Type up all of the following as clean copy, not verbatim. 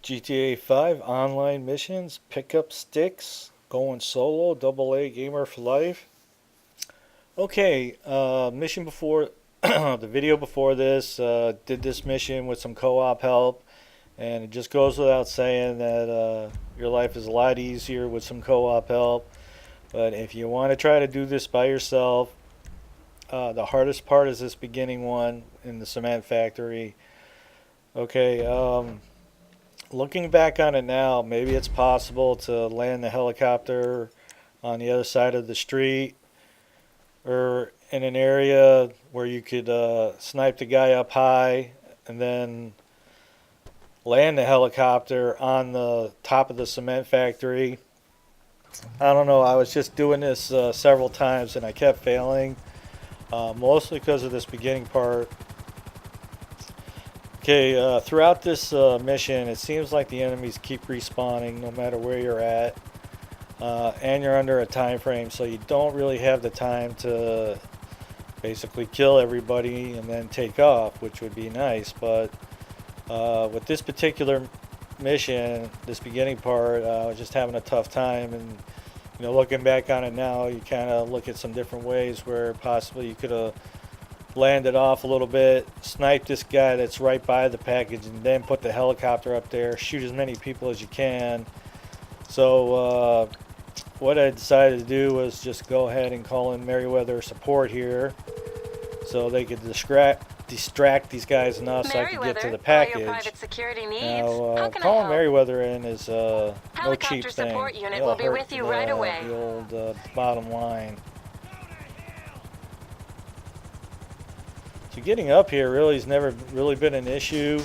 GTA 5 online missions, pick up sticks, going solo, double A gamer for life. Okay, mission before the video before this did this mission with some co-op help, and it just goes without saying that your life is a lot easier with some co-op help. But if you want to try to do this by yourself, the hardest part is this beginning one in the cement factory. Okay, looking back on it now, maybe it's possible to land the helicopter on the other side of the street or in an area where you could snipe the guy up high and then land the helicopter on the top of the cement factory. I don't know. I was just doing this several times and I kept failing, mostly because of this beginning part. Okay, throughout this mission, it seems like the enemies keep respawning no matter where you're at, and you're under a time frame, so you don't really have the time to basically kill everybody and then take off, which would be nice. But with this particular mission, this beginning part, I was just having a tough time, and looking back on it now, you kind of look at some different ways where possibly you could have land it off a little bit, snipe this guy that's right by the package, and then put the helicopter up there, shoot as many people as you can. So what I decided to do was just go ahead and call in Merryweather support here so they could distract these guys enough so I could get to the package. Now, calling Merryweather in is no cheap thing. Support unit It'll will be hurt with you right away. the old bottom line. So getting up here really has never really been an issue.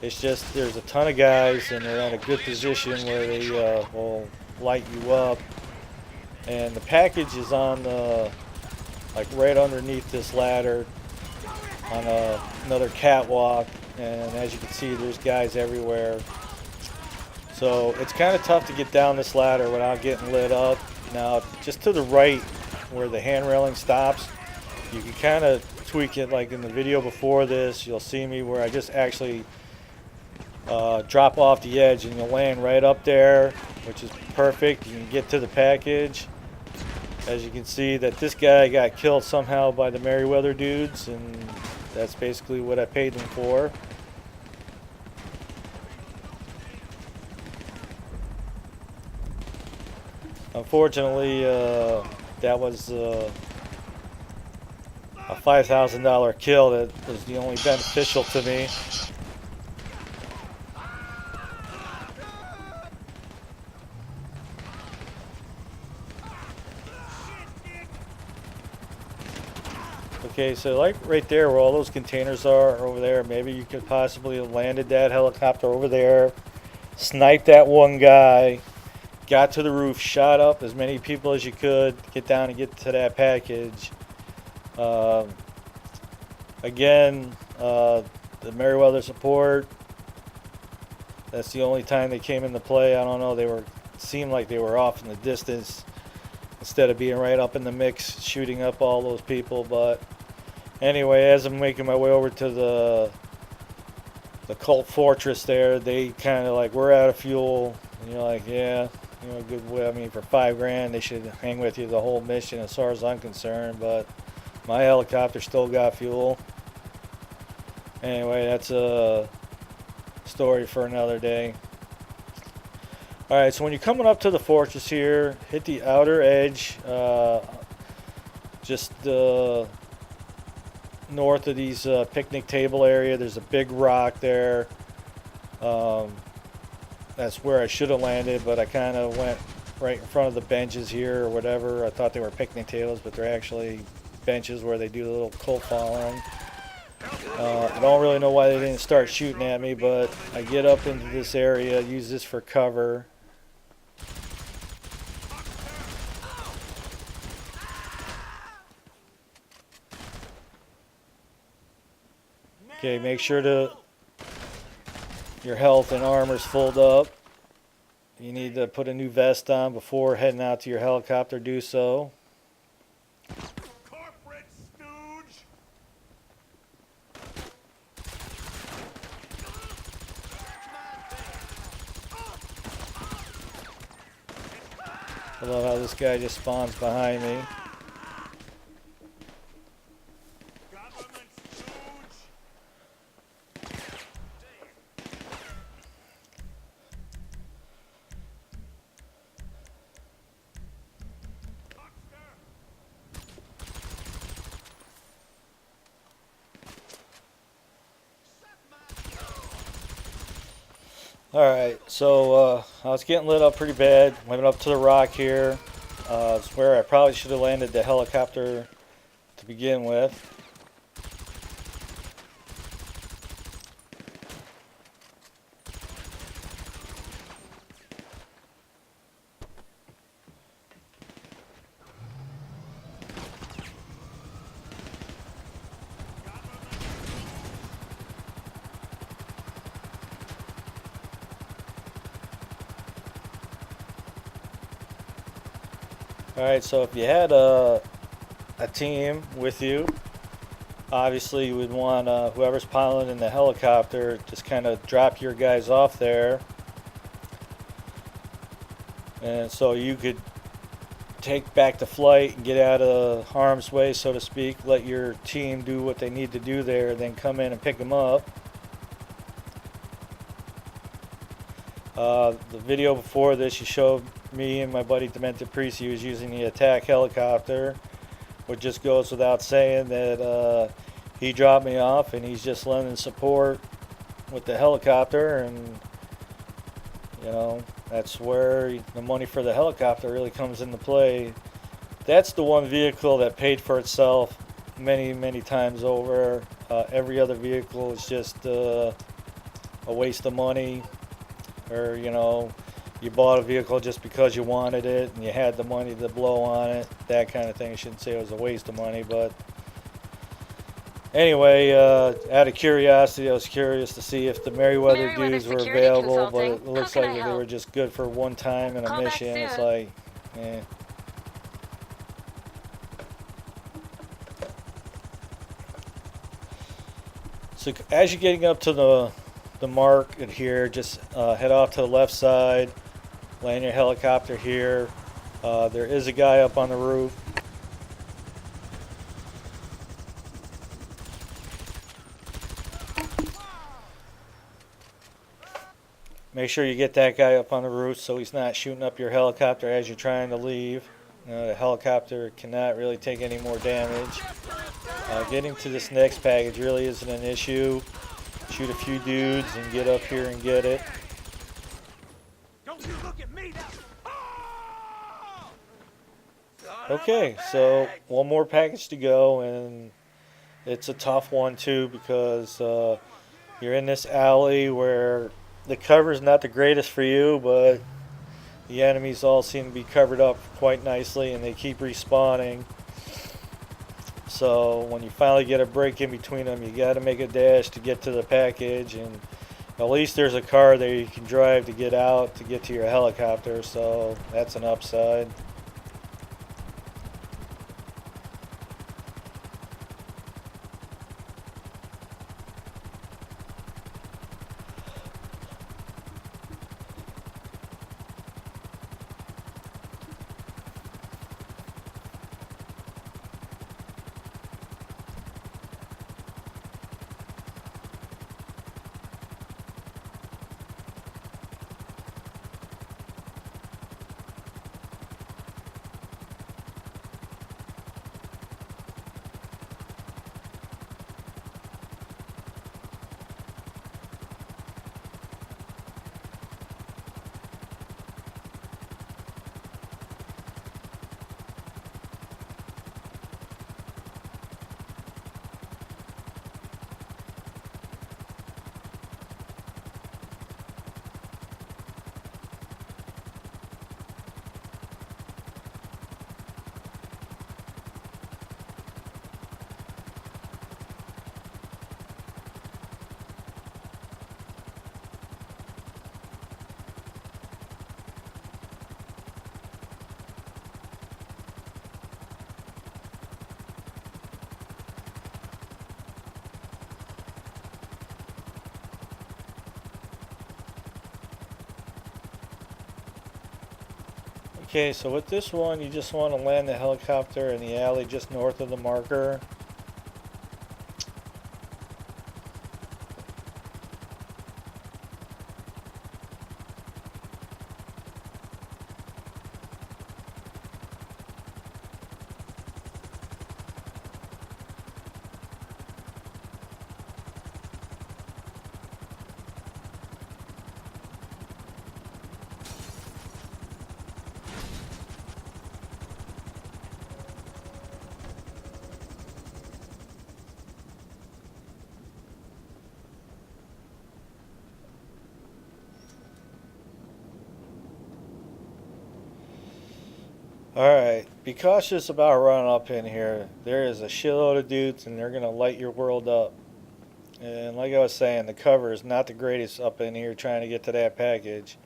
It's just there's a ton of guys and they're in a good position where they will light you up. And the package is on the, like right underneath this ladder on another catwalk. And as you can see, there's guys everywhere. So it's kind of tough to get down this ladder without getting lit up. Now, just to the right where the hand railing stops, you can kind of tweak it like in the video before this. You'll see me where I just actually drop off the edge and you'll land right up there, which is perfect. You can get to the package. As you can see that this guy got killed somehow by the Merryweather dudes, and that's basically what I paid them for. Unfortunately, that was a $5,000 kill that was the only beneficial to me. Okay, so like right there where all those containers are over there, maybe you could possibly have landed that helicopter over there, sniped that one guy, got to the roof, shot up as many people as you could, get down and get to that package. Again, the Merryweather support, that's the only time they came into play. I don't know, seemed like they were off in the distance instead of being right up in the mix shooting up all those people. But anyway, as I'm making my way over to the cult fortress there, they kind of like, we're out of fuel, and you're like, yeah, good way. I mean, for $5,000 they should hang with you the whole mission as far as I'm concerned, but my helicopter still got fuel. Anyway, that's a story for another day. Alright, so when you're coming up to the fortress here, hit the outer edge, just north of these picnic table area. There's a big rock there. That's where I should have landed, but I kind of went right in front of the benches here or whatever. I thought they were picnic tables, but they're actually benches where they do the little cult following. I don't really know why they didn't start shooting at me, but I get up into this area, use this for cover. Okay, make sure your health and armor's filled up. You need to put a new vest on before heading out to your helicopter, do so. I love how this guy just spawns behind me. Alright, so I was getting lit up pretty bad. Went up to the rock here. It's where I probably should have landed the helicopter to begin with. Alright, so if you had a team with you, obviously you would want whoever's piloting the helicopter just kind of drop your guys off there. And so you could take back the flight and get out of harm's way, so to speak. Let your team do what they need to do there, then come in and pick them up. The video before this, you showed me and my buddy Demented Priest. He was using the attack helicopter, which just goes without saying that he dropped me off and he's just lending support with the helicopter, and you know, that's where the money for the helicopter really comes into play. That's the one vehicle that paid for itself many times over. Every other vehicle is just a waste of money, or you know, you bought a vehicle just because you wanted it and you had the money to blow on it, that kind of thing. I shouldn't say it was a waste of money, but anyway, out of curiosity, I was curious to see if the Merryweather dudes were available, but it looks like they were just good for one time in a mission. It's like, eh. So as you're getting up to the mark here, just head off to the left side, land your helicopter here. There is a guy up on the roof. Make sure you get that guy up on the roof so he's not shooting up your helicopter as you're trying to leave. The helicopter cannot really take any more damage. Getting to this next package really isn't an issue. Shoot a few dudes and get up here and get it. Okay, so one more package to go, and it's a tough one too, because you're in this alley where the cover's not the greatest for you, but the enemies all seem to be covered up quite nicely and they keep respawning. So when you finally get a break in between them, you got to make a dash to get to the package, and at least there's a car there you can drive to get out to get to your helicopter, so that's an upside. Okay, so with this one, you just want to land the helicopter in the alley just north of the marker. Alright, be cautious about running up in here. There is a shitload of dudes and they're going to light your world up. And like I was saying, the cover is not the greatest up in here trying to get to that package.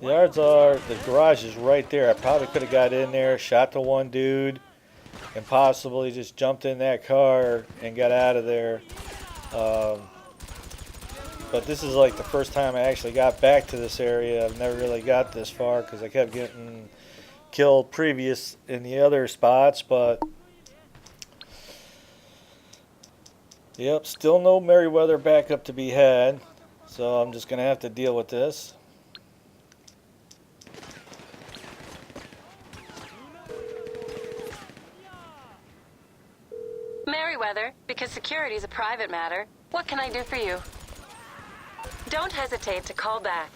The odds are the garage is right there. I probably could have got in there, shot the one dude, and possibly just jumped in that car and got out of there. But this is like the first time I actually got back to this area. I've never really got this far because I kept getting killed previous in the other spots. But yep, still no Merryweather backup to be had. So I'm just going to have to deal with this. Merryweather, because security is a private matter, what can I do for you? Don't hesitate to call back.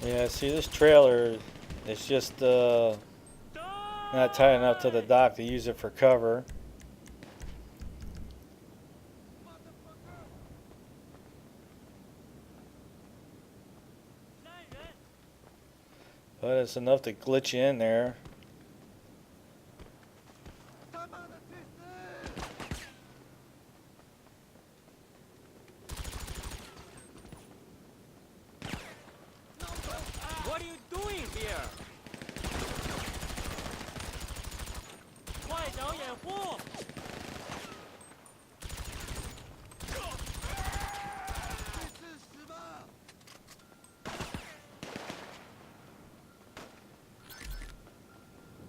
Yeah, see this trailer, it's just not tight enough to the dock to use it for cover. But it's enough to glitch you in there. What are you doing here? 快找掩护！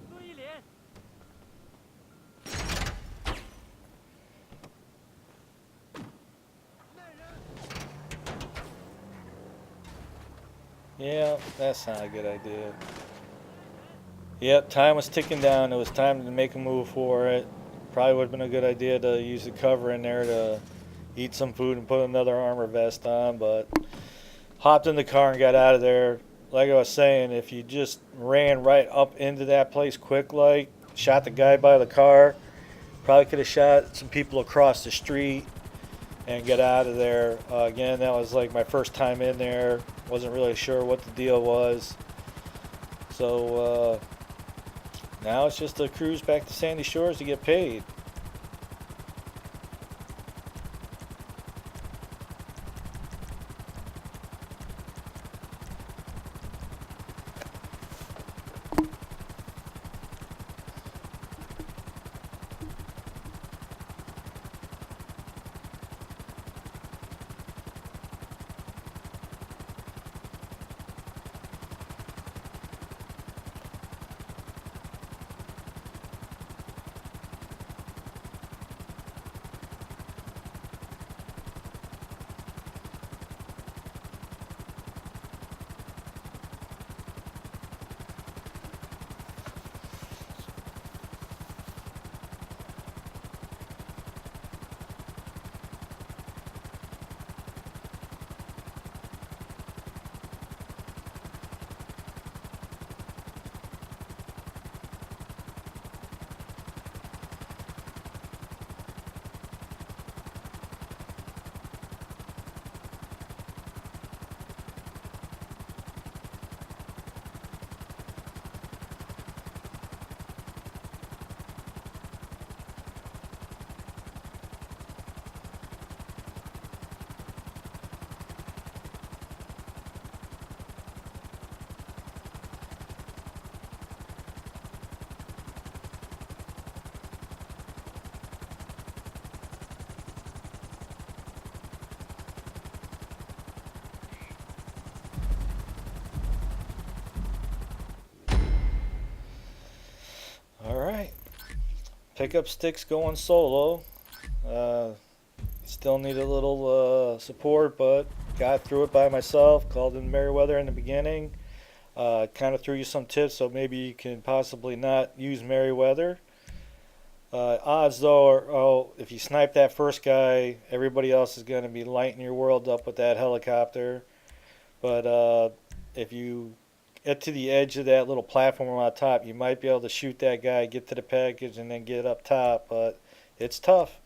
注意脸！ Yeah, that's not a good idea. Yep, time was ticking down. It was time to make a move for it. Probably would have been a good idea to use the cover in there to eat some food and put another armor vest on, but hopped in the car and got out of there. Like I was saying, if you just ran right up into that place quick like, shot the guy by the car, probably could have shot some people across the street and get out of there. Again, that was like my first time in there. Wasn't really sure what the deal was. So now it's just a cruise back to Sandy Shores to get paid. Pickup sticks going solo. Still need a little support, but got through it by myself. Called in Meriwether in the beginning. Kind of threw you some tips, so maybe you can possibly not use Meriwether. Odds though are, oh, if you snipe that first guy, everybody else is going to be lighting your world up with that helicopter. But if you get to the edge of that little platform on top, you might be able to shoot that guy, get to the package, and then get up top. But it's tough.